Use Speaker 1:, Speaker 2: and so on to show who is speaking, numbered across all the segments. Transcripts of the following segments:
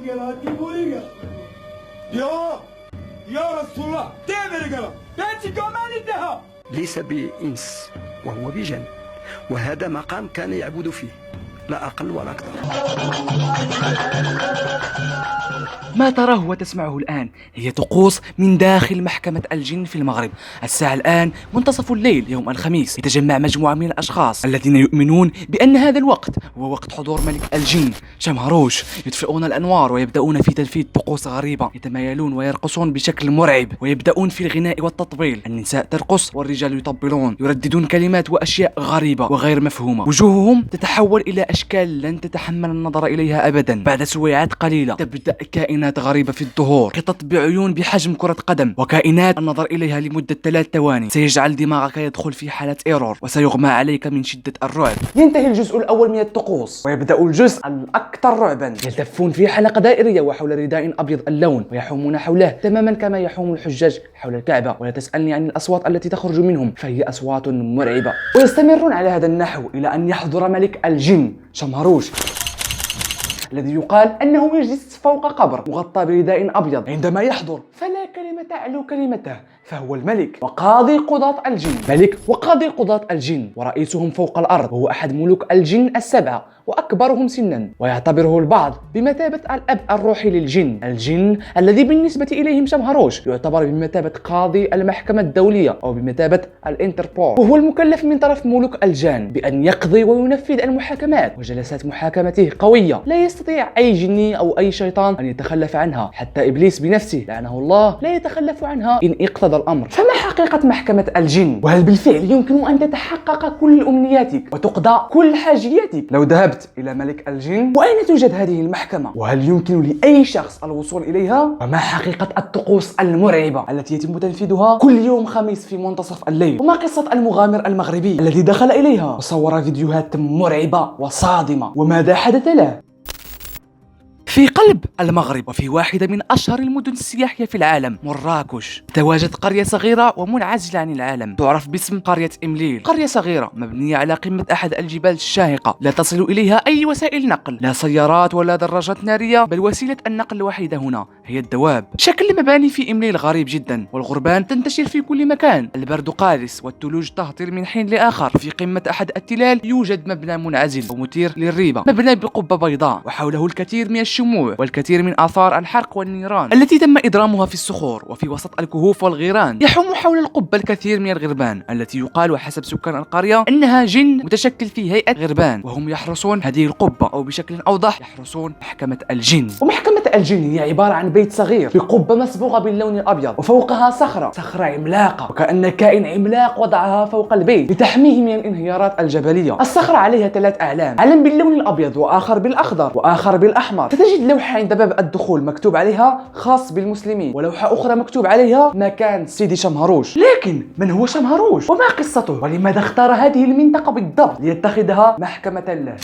Speaker 1: يا رسول الله
Speaker 2: ليس بإنس وهو بجن، وهذا مقام كان يعبد فيه، لا أقل ولا أكثر.
Speaker 3: ما تراه وتسمعه الآن هي طقوس من داخل محكمة الجن في المغرب. الساعة الآن منتصف الليل يوم الخميس. يتجمع مجموعة من الأشخاص الذين يؤمنون بأن هذا الوقت هو وقت حضور ملك الجن شمهروش. يطفئون الأنوار ويبدأون في تنفيذ طقوس غريبة. يتمايلون ويرقصون بشكل مرعب، ويبدأون في الغناء والتطبيل. النساء ترقص والرجال يطبلون، يرددون كلمات وأشياء غريبة وغير مفهومة. وجوههم تتحول إلى أشكال لن تتحمل النظر إليها أبدا. بعد سويعات قليلة تبدأ كائنات غريبة في الظهور، قطط بعيون بحجم كرة قدم، وكائنات النظر إليها لمدة 3 ثواني سيجعل دماغك يدخل في حالة إيرور وسيغمى عليك من شدة الرعب. ينتهي الجزء الأول من الطقوس ويبدأ الجزء الأكثر رعبا. يلتفون في حلقة دائرية وحول رداء أبيض اللون، ويحومون حوله تماما كما يحوم الحجاج حول الكعبة. ولا تسألني عن الأصوات التي تخرج منهم، فهي أصوات مرعبة. ويستمرون على هذا النحو إلى أن يحضر ملك الجن شمهروش، الذي يقال أنه يجلس فوق قبر مغطى برداء أبيض. عندما يحضر فلا كلمة تعلو كلمته، فهو الملك وقاضي قضاة الجن. ملك وقاضي قضاة الجن، ورئيسهم فوق الأرض، وهو أحد ملوك الجن ال7 وأكبرهم سنا، ويعتبره البعض بمثابة الأب الروحي للجن. الجن الذي بالنسبة إليهم شمهروش يعتبر بمثابة قاضي المحكمة الدولية أو بمثابة الانتربول، وهو المكلف من طرف ملوك الجان بأن يقضي وينفذ المحاكمات. وجلسات محاكمته قوية، لا يستطيع أي جني أو أي شيطان أن يتخلف عنها. حتى إبليس بنفسه لعنه الله لا يتخلف عنها إن اقتضى الأمر. فما حقيقة محكمة الجن؟ وهل بالفعل يمكن أن تتحقق كل أمنياتك وتقضى كل حاجياتك لو ذهبت إلى ملك الجن؟ وأين توجد هذه المحكمة؟ وهل يمكن لأي شخص الوصول إليها؟ وما حقيقة الطقوس المرعبة التي يتم تنفيذها كل يوم خميس في منتصف الليل؟ وما قصة المغامر المغربي الذي دخل إليها وصور فيديوهات مرعبة وصادمة؟ وماذا حدث له؟ في قلب المغرب، وفي واحدة من أشهر المدن السياحية في العالم مراكش، تواجد قرية صغيرة ومنعزلة عن العالم تعرف باسم قرية إمليل. قرية صغيرة مبنية على قمة أحد الجبال الشاهقة، لا تصل إليها أي وسائل نقل، لا سيارات ولا دراجات نارية، بل وسيلة النقل الوحيدة هنا هي الدواب. شكل المباني في إمليل غريب جدا، والغربان تنتشر في كل مكان. البرد قارس والثلوج تهطل من حين لآخر. في قمة أحد التلال يوجد مبنى منعزل ومثير للريبة، مبنى بقبة بيضاء وحوله الكثير من الشموع والكثير من آثار الحرق والنيران التي تم إضرامها في الصخور. وفي وسط الكهوف والغيران يحوم حول القبة الكثير من الغربان التي يقال وحسب سكان القرية أنها جن متشكل في هيئة غربان، وهم يحرسون هذه القبة، أو بشكل أوضح يحرسون محكمة الجن. ومحكمة الجن هي عبارة عن بيت صغير بقبة مصبوغة باللون الأبيض، وفوقها صخرة عملاقة، وكأن كائن عملاق وضعها فوق البيت لتحميه من الانهيارات الجبلية. الصخرة عليها 3 أعلام، علم باللون الأبيض وآخر بالأخضر وآخر بالأحمر. تجد لوحة عند باب الدخول مكتوب عليها خاص بالمسلمين، ولوحة أخرى مكتوب عليها مكان سيدي شمهروش. لكن من هو شمهروش؟ وما قصته؟ ولماذا اختار هذه المنطقة بالضبط ليتخذها محكمة له؟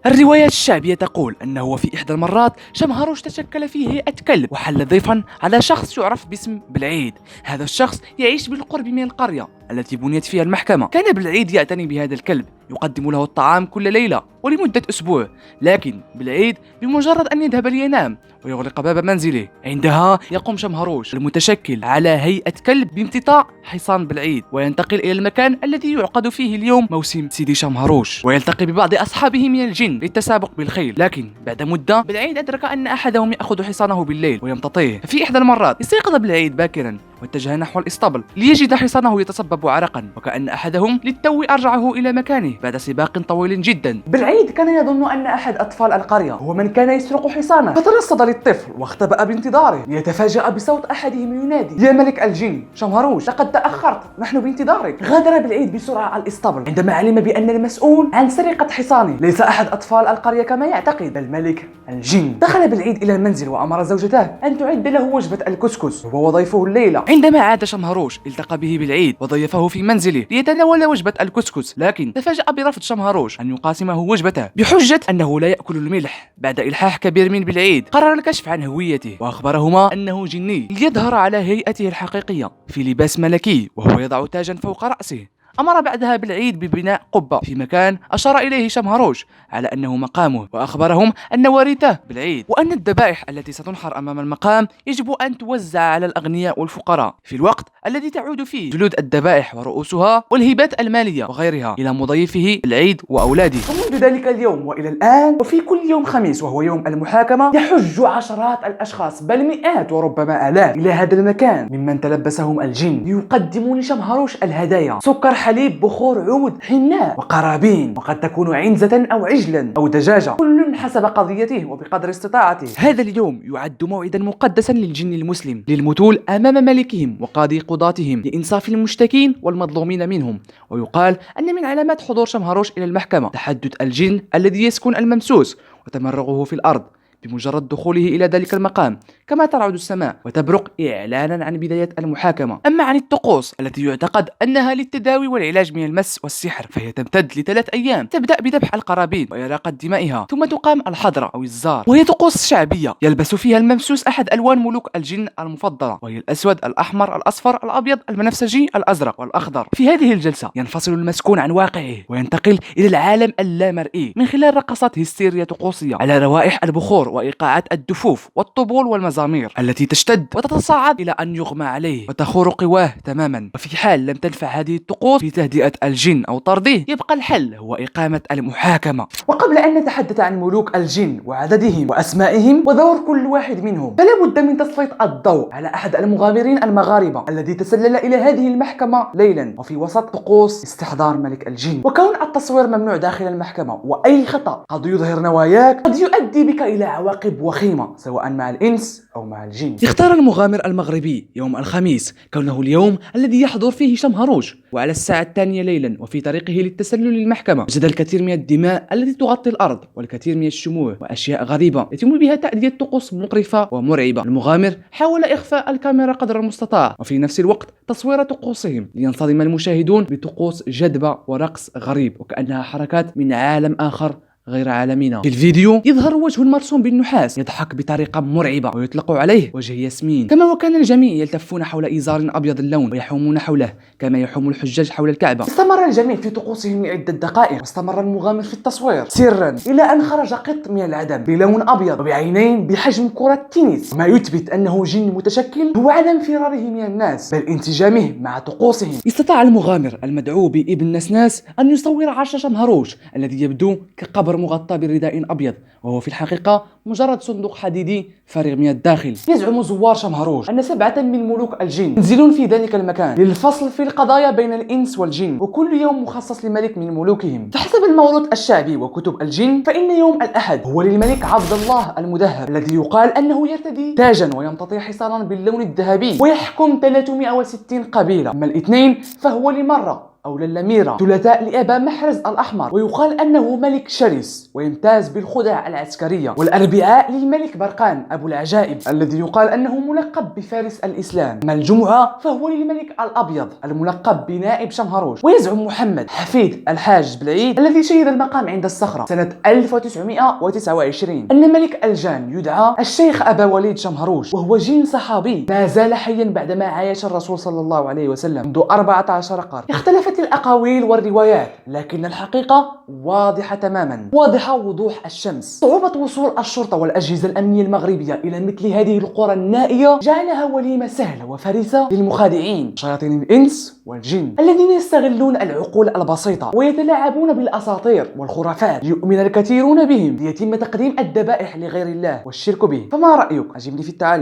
Speaker 3: الروايات الشعبية تقول أنه في إحدى المرات شمهروش تشكل في هيئة كلب وحل ضيفا على شخص يعرف باسم بالعيد. هذا الشخص يعيش بالقرب من القرية التي بنيت فيها المحكمة. كان بالعيد يعتني بهذا الكلب، يقدم له الطعام كل ليلة ولمدة أسبوع. لكن بالعيد بمجرد أن يذهب لينام ويغلق باب منزله، عندها يقوم شمهروش المتشكل على هيئة كلب بامتطاء حصان بالعيد، وينتقل إلى المكان الذي يعقد فيه اليوم موسم سيدي شمهروش، ويلتقي ببعض أصحابه من الجن للتسابق بالخيل. لكن بعد مدة بالعيد أدرك أن أحدهم يأخذ حصانه بالليل ويمتطيه. في إحدى المرات استيقظ بالعيد باكرا واتجه نحو الإسطبل ليجد حصانه يتصبب عرقا، وكأن أحدهم للتو أرجعه إلى مكانه بعد سباق طويل جدا. بالعيد كان يظن أن أحد أطفال القرية هو من كان يسرق حصانه، فترصد للطفل واختبأ بانتظاره، ليتفاجأ بصوت أحدهم ينادي: يا ملك الجن شمهروش، لقد تأخرت، نحن بانتظارك. غادر بالعيد بسرعة الإسطبل عندما علم بأن المسؤول عن سرقة حصانه ليس أحد أطفال القرية كما يعتقد، بل ملك الجن. دخل بالعيد إلى المنزل وأمر زوجته أن تعد له وجبة الكسكس هو وضيفه الليلة. عندما عاد شمهروش التقى به بالعيد وضيفه في منزله ليتناول وجبة الكسكس، لكن تفاجأ برفض شمهروش أن يقاسمه وجبته بحجة أنه لا يأكل الملح. بعد إلحاح كبير من بالعيد قرر الكشف عن هويته، وأخبرهما أنه جني ليظهر على هيئته الحقيقية في لباس ملكي، وهو يضع تاجا فوق رأسه أمر بعدها بالعيد ببناء قبة في مكان أشار إليه شمهروش على أنه مقامه، وأخبرهم أن ورثه بالعيد، وأن الذبائح التي ستنحر أمام المقام يجب أن توزع على الأغنياء والفقراء في الوقت الذي تعود فيه جلود الذبائح ورؤوسها والهبات المالية وغيرها إلى مضيفه العيد وأولاده. ومنذ ذلك اليوم وإلى الآن، وفي كل يوم خميس وهو يوم المحاكمة، يحج عشرات الأشخاص بل مئات وربما آلاف إلى هذا المكان ممن تلبسهم الجن ليقدموا لشمهروش الهدايا: سكر، حليب، بخور، عود، حناء، وقرابين، وقد تكون عنزة أو عجلا أو دجاجة، كل حسب قضيته وبقدر استطاعته. هذا اليوم يعد موعدا مقدسا للجن المسلم للمثول أمام ملكهم وقاضي قضاتهم لإنصاف المشتكين والمظلومين منهم. ويقال أن من علامات حضور شمهروش إلى المحكمة تحدث الجن الذي يسكن الممسوس وتمرغه في الأرض بمجرد دخوله إلى ذلك المقام، كما ترعد السماء وتبرق إعلانا عن بداية المحاكمة. أما عن الطقوس التي يعتقد أنها للتداوي والعلاج من المس والسحر، فهي تمتد ل3 أيام، تبدأ بذبح القرابين وإراقة دمائها، ثم تقام الحضرة أو الزار، وهي طقوس شعبية يلبس فيها الممسوس أحد ألوان ملوك الجن المفضلة، وهي الأسود، الأحمر، الأصفر، الأبيض، البنفسجي، الأزرق والأخضر. في هذه الجلسة ينفصل المسكون عن واقعه وينتقل إلى العالم اللامرئي من خلال رقصات هستيرية طقوسية على روائح البخور وإيقاعات الدفوف والطبول والمزامير التي تشتد وتتصاعد إلى أن يغمى عليه وتخور قواه تماما. وفي حال لم تنفع هذه الطقوس في تهدئة الجن أو طرده، يبقى الحل هو إقامة المحاكمة. وقبل أن نتحدث عن ملوك الجن وعددهم وأسمائهم ودور كل واحد منهم، فلا بد من تسليط الضوء على أحد المغامرين المغاربة الذي تسلل إلى هذه المحكمة ليلا وفي وسط طقوس استحضار ملك الجن. وكون التصوير ممنوع داخل المحكمة وأي خطأ قد يظهر نواياك قد يؤدي بك إلى عواقب وخيمة سواء مع الإنس أو مع الجن. اختار المغامر المغربي يوم الخميس كونه اليوم الذي يحضر فيه شمهروش، وعلى الساعة 2 ليلا وفي طريقه للتسلل للمحكمة وجد الكثير من الدماء التي تغطي الأرض والكثير من الشموع وأشياء غريبة يتم بها تأدية طقوس مقرفة ومرعبة. المغامر حاول إخفاء الكاميرا قدر المستطاع وفي نفس الوقت تصوير طقوسهم لينصدم المشاهدون بطقوس جذبة ورقص غريب وكأنها حركات من عالم آخر غير عالمنا. في الفيديو يظهر وجه مرسوم بالنحاس يضحك بطريقة مرعبة ويطلق عليه وجه ياسمين، كما وكان الجميع يلتفون حول إزار أبيض اللون ويحومون حوله كما يحوم الحجاج حول الكعبة. استمر الجميع في طقوسهم لعدة دقائق، واستمر المغامر في التصوير سرا إلى أن خرج قط من العدم بلون أبيض وبعينين بحجم كرة تنس، ما يثبت أنه جن متشكل هو عدم فراره من الناس بل انسجامه مع طقوسهم. استطاع المغامر المدعو بابن نسناس أن يصور عرش شمهروش الذي يبدو كقبر مغطى برداء أبيض، وهو في الحقيقة مجرد صندوق حديدي فارغ من الداخل. يزعم زوار شمهروش أن 7 من ملوك الجن ينزلون في ذلك المكان للفصل في القضايا بين الإنس والجن، وكل يوم مخصص لملك من ملوكهم. فحسب الموروث الشعبي وكتب الجن فإن يوم الأحد هو للملك عبد الله المدهب الذي يقال أنه يرتدي تاجا ويمتطي حصانا باللون الذهبي ويحكم 360 قبيلة. أما الاثنين فهو لمرة أو للميرة ثلاثاء لأبا محرز الأحمر ويقال أنه ملك شرس ويمتاز بالخدع العسكرية. والأربعاء للملك برقان أبو العجائب الذي يقال أنه ملقب بفارس الإسلام. أما الجمعة فهو للملك الأبيض الملقب بنائب شمهروش. ويزعم محمد حفيد الحاج بالعيد الذي شهد المقام عند الصخرة سنة 1929 أن ملك الجان يدعى الشيخ أبا وليد شمهروش، وهو جن صحابي ما زال حيا بعدما عايش الرسول صلى الله عليه وسلم منذ 14 قرن. اختلفت الأقاويل والروايات لكن الحقيقة واضحة تماما، واضحة وضوح الشمس. صعوبة وصول الشرطة والأجهزة الأمنية المغربية إلى مثل هذه القرى النائية جعلها وليمة سهلة وفريسة للمخادعين شياطين الإنس والجن الذين يستغلون العقول البسيطة ويتلاعبون بالأساطير والخرافات ليؤمن الكثيرون بهم ليتم تقديم الذبائح لغير الله والشرك به. فما رأيك؟ أجبني في التعليق.